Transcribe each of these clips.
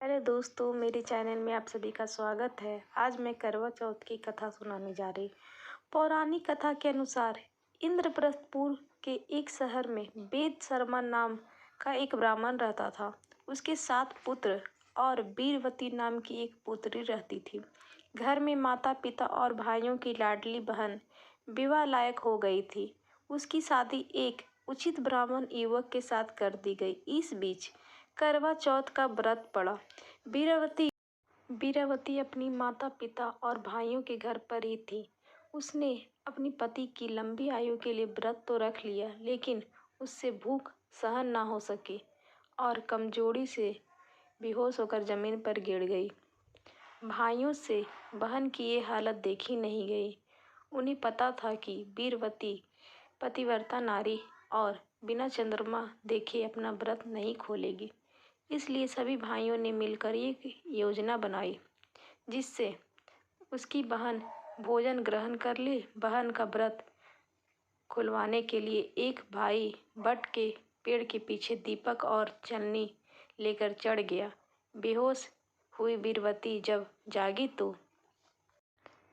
Hello दोस्तों, मेरे channel में आप सभी का स्वागत है। आज मैं करवा चौथ की कथा सुनाने जा रही। पौराणिक कथा के अनुसार इंद्रप्रस्थपुर के एक शहर में वेद शर्मा नाम का एक ब्राह्मण रहता था। उसके 7 पुत्र और वीरवती नाम की एक पुत्री रहती थी। घर में माता पिता और भाइयों की लाडली बहन विवाह लायक हो गई थी। उसकी शादी एक उचित ब्राह्मण युवक के साथ कर दी गई। इस बीच करवा चौथ का व्रत पड़ा। वीरावती अपनी माता पिता और भाइयों के घर पर ही थी। उसने अपनी पति की लंबी आयु के लिए व्रत तो रख लिया, लेकिन उससे भूख सहन ना हो सकी और कमजोरी से बेहोश होकर जमीन पर गिर गई। भाइयों से बहन की ये हालत देखी नहीं गई। उन्हें पता था कि वीरवती पतिव्रता नारी और बिना चंद्रमा देखे अपना व्रत नहीं खोलेगी। इसलिए सभी भाइयों ने मिलकर एक योजना बनाई जिससे उसकी बहन भोजन ग्रहण कर ले। बहन का व्रत खुलवाने के लिए एक भाई बट के पेड़ के पीछे दीपक और चलनी लेकर चढ़ गया। बेहोश हुई वीरवती जब जागी तो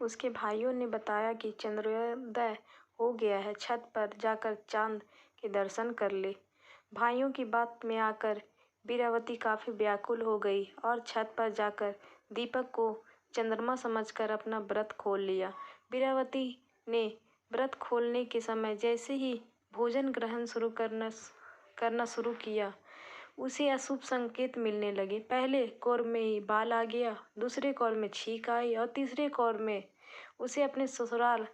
उसके भाइयों ने बताया कि चंद्रोदय हो गया है, छत पर जाकर चांद के दर्शन कर ले। भाइयों की बात में आकर वीरावती काफ़ी व्याकुल हो गई और छत पर जाकर दीपक को चंद्रमा समझकर अपना व्रत खोल लिया। वीरावती ने व्रत खोलने के समय जैसे ही भोजन ग्रहण करना शुरू किया, उसे अशुभ संकेत मिलने लगे। पहले कौर में ही बाल आ गया, दूसरे कौर में छींक आई और तीसरे कौर में उसे अपने ससुराल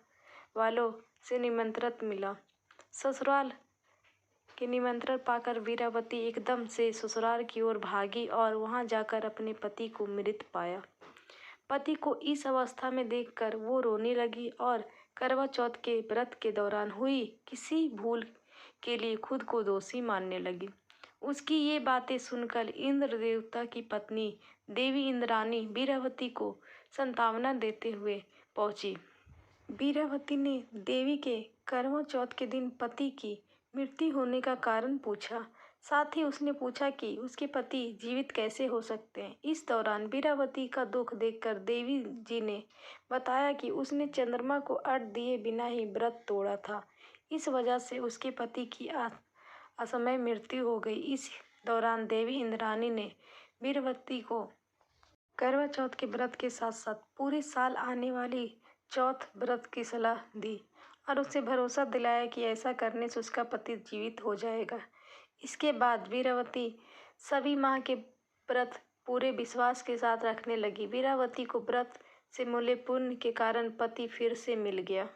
वालों से निमंत्रण मिला। ससुराल के निमंत्रण पाकर वीरावती एकदम से ससुराल की ओर भागी और वहां जाकर अपने पति को मृत पाया। पति को इस अवस्था में देखकर वो रोने लगी और करवा चौथ के व्रत के दौरान हुई किसी भूल के लिए खुद को दोषी मानने लगी। उसकी ये बातें सुनकर इंद्र देवता की पत्नी देवी इंद्राणी वीरावती को सांत्वना देते हुए पहुंची। वीरावती ने देवी के करवा चौथ के दिन पति की मृत्यु होने का कारण पूछा। साथ ही उसने पूछा कि उसके पति जीवित कैसे हो सकते हैं। इस दौरान वीरावती का दुख देखकर देवी जी ने बताया कि उसने चंद्रमा को अर्घ्य दिए बिना ही व्रत तोड़ा था। इस वजह से उसके पति की असमय मृत्यु हो गई। इस दौरान देवी इंद्राणी ने वीरावती को करवा चौथ के व्रत के साथ साथ पूरे साल आने वाली चौथ व्रत की सलाह दी और उसे भरोसा दिलाया कि ऐसा करने से उसका पति जीवित हो जाएगा। इसके बाद वीरावती सभी माह के व्रत पूरे विश्वास के साथ रखने लगी। वीरावती को व्रत से मिले पुण्य के कारण पति फिर से मिल गया।